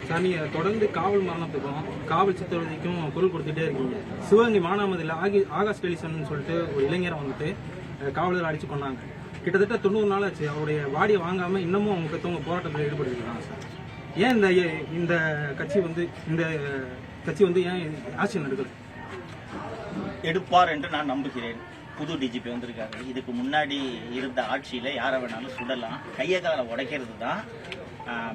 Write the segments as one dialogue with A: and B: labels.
A: Sir, நீங்க தொடர்ந்து காவல் மரணத்துக்கும் காவல் சித்திரவதைக்கும் குரல் கொடுத்துட்டே இருக்கீங்க. சிவகங்கை மானாமதுரையில் ஆகாஷ் டெலிசன் சொல்லிட்டு ஒரு இளைஞரை வந்துட்டு காவலர் அடிச்சு கொண்டாங்க. கிட்டத்தட்ட 90 நாள் ஆச்சு. அவருடைய பாடியை வாங்காம இன்னமும் அவங்க பெற்றவங்க போராட்டத்தில் ஈடுபட்டுருக்காங்க சார். ஏன் இந்த கட்சி வந்து ஏன் ஆட்சி நடக்குது
B: எடுப்பார் என்று நான் நம்புகிறேன். புது டிஜிபி வந்திருக்காரு. இதுக்கு முன்னாடி இருந்த ஆட்சியில யாரை வேணாலும் சுடலாம், கையை காலை உடைக்கிறது தான்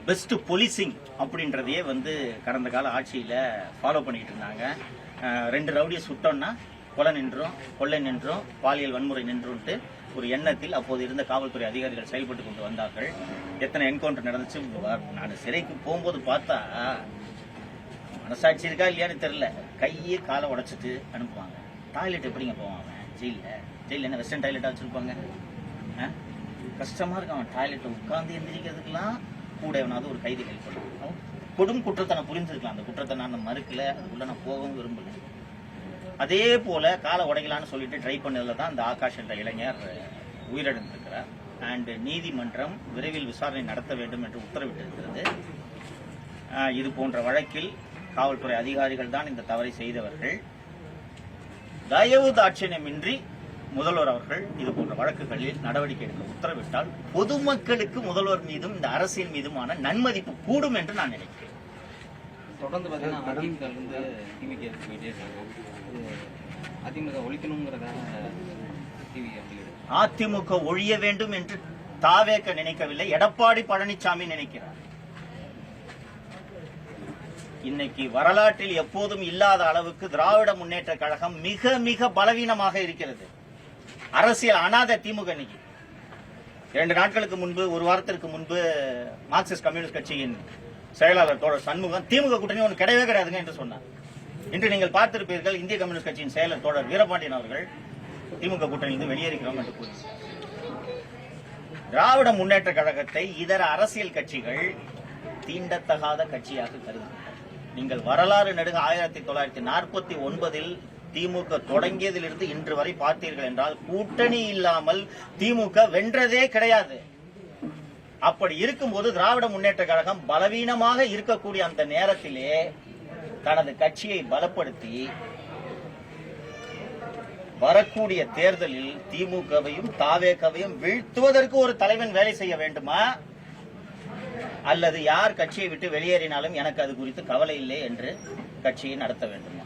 B: பெஸ்ட் போலீசிங் அப்படின்றதையே வந்து கடந்த கால ஆட்சியில ஃபாலோ பண்ணிட்டு இருந்தாங்க. 2 ரவுடியை சுட்டோம்னா கொலை நின்றும் பாலியல் வன்முறை நின்றுன்ட்டு ஒரு எண்ணத்தில் அப்போது இருந்த காவல்துறை அதிகாரிகள் செயல்பட்டு கொண்டு வந்தார்கள். எத்தனை என்கவுண்டர் நடந்துச்சு. நான் சிறைக்கு போகும்போது பார்த்தா மனசாட்சி இருக்கா இல்லையான்னு தெரியல, கையே காலை உடைச்சிட்டு அனுப்புவாங்க. டாய்லெட் எப்படிங்க போவான் ஜெயில என்ன வெஸ்டர்ன் டாய்லெட்டா வச்சிருப்பாங்க? கஷ்டமா இருக்கு. அவன் டாய்லெட்டை உட்கார்ந்து எந்திரிக்கிறதுக்கெல்லாம் கூட எவனாவது ஒரு கைது ஹெல்ப் பண்ணுவான். கொடும் குற்றத்தை நான் புரிஞ்சிருக்கலாம். அந்த குற்றத்தை நான் மறுக்கல, அதுக்குள்ள நான் போகவும் விரும்பல. அதே போல காலை உடைக்கலான்னு சொல்லிட்டு ட்ரை பண்ணதுல தான் அந்த ஆகாஷ் என்ற இளைஞர் உயிரிழந்திருக்கிறார். அண்ட் நீதிமன்றம் விரைவில் விசாரணை நடத்த வேண்டும் என்று உத்தரவிட்டிருக்கிறது. இது போன்ற வழக்கில் காவல்துறை அதிகாரிகள் தான் இந்த தவறை செய்தவர்கள். தயவு தாட்சியமின்றி முதல்வர் அவர்கள் இது போன்ற வழக்குகளில் நடவடிக்கை எடுக்க உத்தரவிட்டால் பொதுமக்களுக்கு முதல்வர் மீதும் இந்த அரசியல் மீதுமான நன்மதிப்பு கூடும் என்று நான் நினைக்கிறேன்.
C: தொடர்ந்து அதிமுக ஒழிக்கணுங்கிறதாக
B: அதிமுக ஒழிய வேண்டும் என்று தாவேக்க நினைக்கவில்லை, எடப்பாடி பழனிசாமி நினைக்கிறார். இன்னைக்கு வரலாற்றில் எப்போதும் இல்லாத அளவுக்கு திராவிட முன்னேற்ற கழகம் மிக மிக பலவீனமாக இருக்கிறது. அரசியல் அனாதை திமுக. இன்னைக்கு 2 நாட்களுக்கு முன்பு, ஒரு வாரத்திற்கு முன்பு மார்க்சிஸ்ட் கம்யூனிஸ்ட் கட்சியின் செயலாளர் தோழர் சண்முகம் திமுக கூட்டணி ஒன்று கிடையவே கிடையாதுங்க என்று சொன்னார். இன்று நீங்கள் பார்த்திருப்பீர்கள், இந்திய கம்யூனிஸ்ட் கட்சியின் செயலர் தோழர் வீரபாண்டியன் அவர்கள் திமுக கூட்டணியிலிருந்து வெளியேறுகிறோம் என்று கூறி. திராவிட முன்னேற்ற கழகத்தை இதர அரசியல் கட்சிகள் தீண்டத்தகாத கட்சியாக கருதுகின்றன. நீங்கள் வரலாறு நெடுக 1949 திமுக தொடங்கியதிலிருந்து இன்று வரை பார்த்தீர்கள் என்றால் கூட்டணி இல்லாமல் திமுக வென்றதே கிடையாது. அப்படி இருக்கும்போது திராவிட முன்னேற்ற கழகம் பலவீனமாக இருக்கக்கூடிய அந்த நேரத்திலே தனது கட்சியை பலப்படுத்தி வரக்கூடிய தேர்தலில் திமுகவையும் தாவேகவையும் வீழ்த்துவதற்கு ஒரு தலைவன் வேலை செய்ய வேண்டுமா, அல்லது யார் கட்சியை விட்டு வெளியேறினாலும் எனக்கு அது குறித்து கவலை இல்லை என்று கட்சியை நடத்த வேண்டுமா?